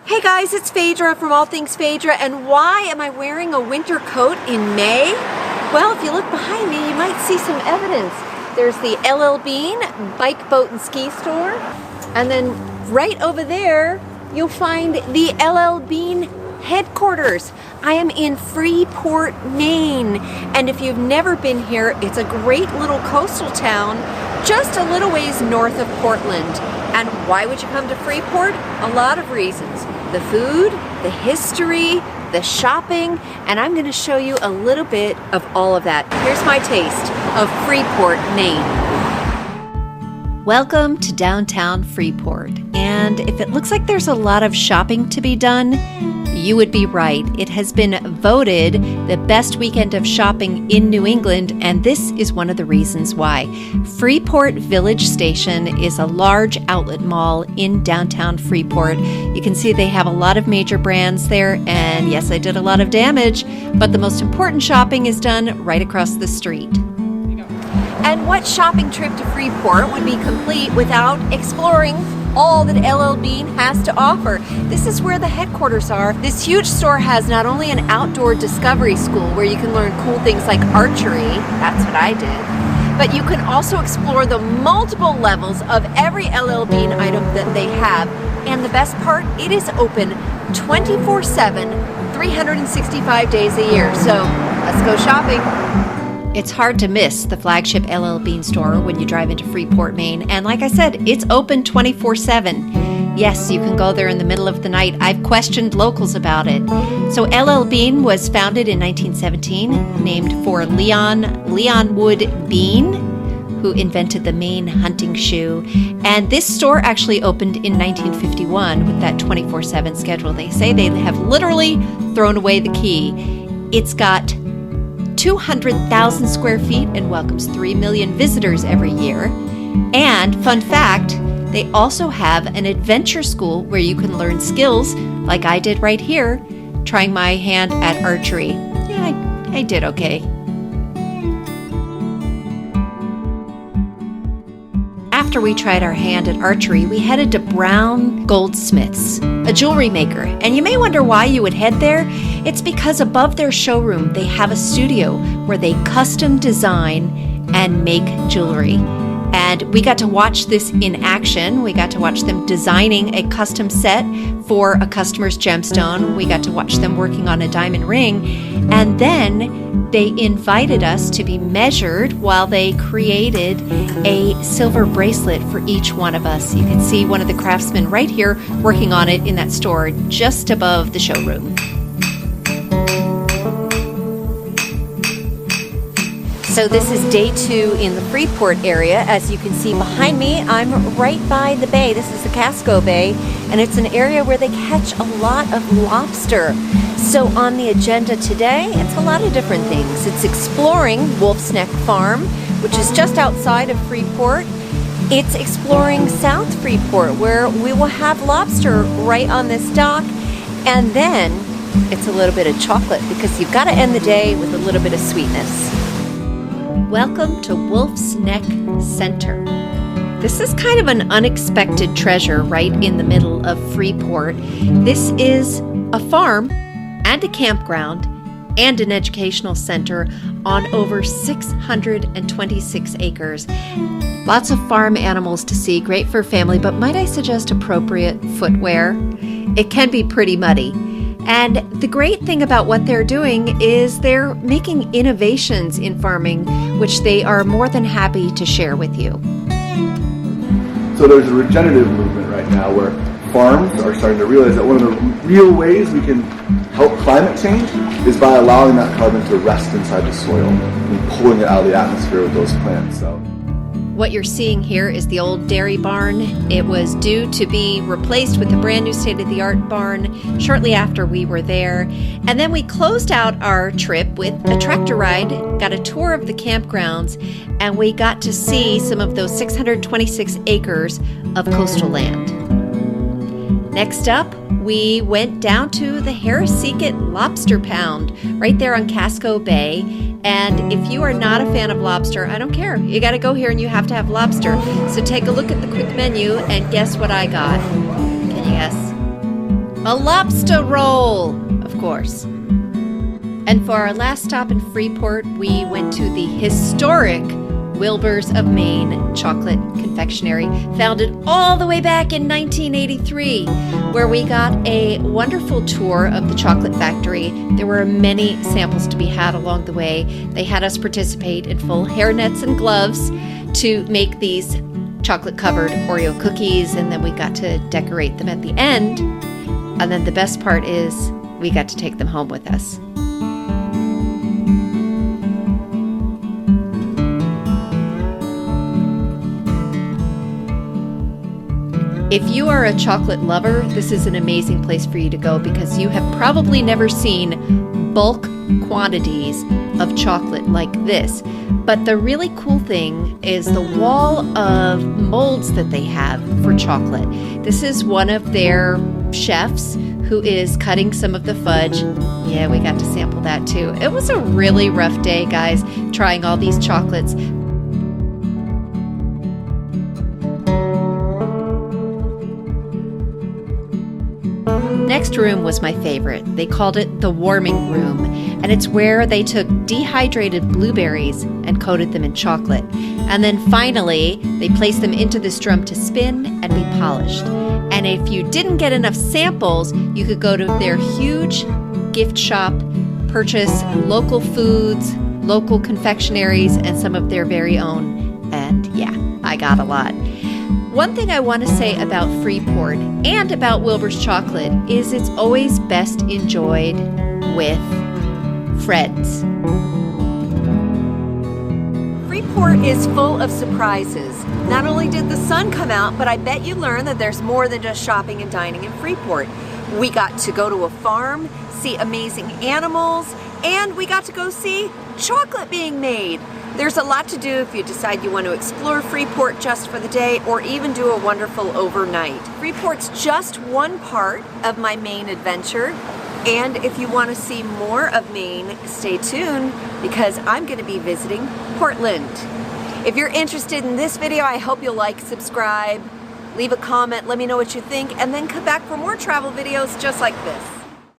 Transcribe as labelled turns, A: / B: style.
A: Hey guys, it's Fadra from All Things Fadra, and why am I wearing a winter coat in May? Well, if you look behind me, you might see some evidence. There's the LL Bean bike, boat, and ski store, and then right over there, you'll find the LL Bean headquarters. I am in Freeport, Maine, and if you've never been here, it's a great little coastal town just a little ways north of Portland. And why would you come to Freeport? A lot of reasons. The food, the history, the shopping, and I'm going to show you a little bit of all of that. Here's my taste of Freeport, Maine. Welcome to downtown Freeport. And if it looks like there's a lot of shopping to be done, you would be right. It has been voted the best weekend of shopping in New England, and this is one of the reasons why. Freeport Village Station is a large outlet mall in downtown Freeport. You can see they have a lot of major brands there, and yes, I did a lot of damage, but the most important shopping is done right across the street. And what shopping trip to Freeport would be complete without exploring all that LL Bean has to offer? This is where the headquarters are. This huge store has not only an outdoor discovery school where you can learn cool things like archery, that's what I did, but you can also explore the multiple levels of every LL Bean item that they have. And the best part, it is open 24/7, 365 days a year. So let's go shopping. It's hard to miss the flagship LL Bean store when you drive into Freeport, Maine. And like I said, it's open 24/7. Yes, you can go there in the middle of the night. I've questioned locals about it. So LL Bean was founded in 1917, named for Leon Wood Bean, who invented the Maine hunting shoe. And this store actually opened in 1951 with that 24/7 schedule. They say they have literally thrown away the key. It's got 200,000 square feet and welcomes 3 million visitors every year. And fun fact, they also have an adventure school where you can learn skills like I did right here, trying my hand at archery. Yeah, I did okay. After we tried our hand at archery, we headed to Brown Goldsmiths, a jewelry maker. And you may wonder why you would head there. It's because above their showroom, they have a studio where they custom design and make jewelry. And we got to watch this in action. We got to watch them designing a custom set for a customer's gemstone. We got to watch them working on a diamond ring. And then they invited us to be measured while they created a silver bracelet for each one of us. You can see one of the craftsmen right here working on it in that store just above the showroom. So this is day 2 in the Freeport area. As you can see behind me, I'm right by the bay. This is the Casco Bay, and it's an area where they catch a lot of lobster. So on the agenda today, it's a lot of different things. It's exploring Wolf's Neck Farm, which is just outside of Freeport. It's exploring South Freeport, where we will have lobster right on this dock. And then it's a little bit of chocolate, because you've got to end the day with a little bit of sweetness. Welcome to Wolf's Neck Center. This is kind of an unexpected treasure right in the middle of Freeport. This is a farm and a campground and an educational center on over 626 acres. Lots of farm animals to see, great for family, but might I suggest appropriate footwear? It can be pretty muddy. And the great thing about what they're doing is they're making innovations in farming, which they are more than happy to share with you.
B: So there's a regenerative movement right now where farms are starting to realize that one of the real ways we can help climate change is by allowing that carbon to rest inside the soil and pulling it out of the atmosphere with those plants. So
A: what you're seeing here is the old dairy barn. It was due to be replaced with a brand new state-of-the-art barn shortly after we were there. And then we closed out our trip with a tractor ride, got a tour of the campgrounds, and we got to see some of those 626 acres of coastal land. Next up, we went down to the Secant Lobster Pound right there on Casco Bay. And if you are not a fan of lobster, I don't care. You got to go here and you have to have lobster. So take a look at the quick menu and guess what I got. Can you guess? A lobster roll, of course. And for our last stop in Freeport, we went to the historic Wilburs of Maine chocolate confectionery, founded all the way back in 1983, where we got a wonderful tour of the chocolate factory. There were many samples to be had along the way. They had us participate in full hairnets and gloves to make these chocolate-covered Oreo cookies, and then we got to decorate them at the end. And then the best part is we got to take them home with us. If you are a chocolate lover, this is an amazing place for you to go because you have probably never seen bulk quantities of chocolate like this. But the really cool thing is the wall of molds that they have for chocolate. This is one of their chefs who is cutting some of the fudge. Yeah, we got to sample that too. It was a really rough day, guys, trying all these chocolates. Next room was my favorite. They called it the warming room, and it's where they took dehydrated blueberries and coated them in chocolate. And then finally, they placed them into this drum to spin and be polished. And if you didn't get enough samples, you could go to their huge gift shop, purchase local foods, local confectionaries, and some of their very own. And yeah, I got a lot. One thing I want to say about Freeport and about Wilbur's chocolate is it's always best enjoyed with friends. Freeport is full of surprises. Not only did the sun come out, but I bet you learned that there's more than just shopping and dining in Freeport. We got to go to a farm, see amazing animals, and we got to go see chocolate being made. There's a lot to do if you decide you want to explore Freeport just for the day or even do a wonderful overnight. Freeport's just one part of my Maine adventure. And if you want to see more of Maine, stay tuned because I'm going to be visiting Portland. If you're interested in this video, I hope you'll like, subscribe, leave a comment, let me know what you think, and then come back for more travel videos just like this.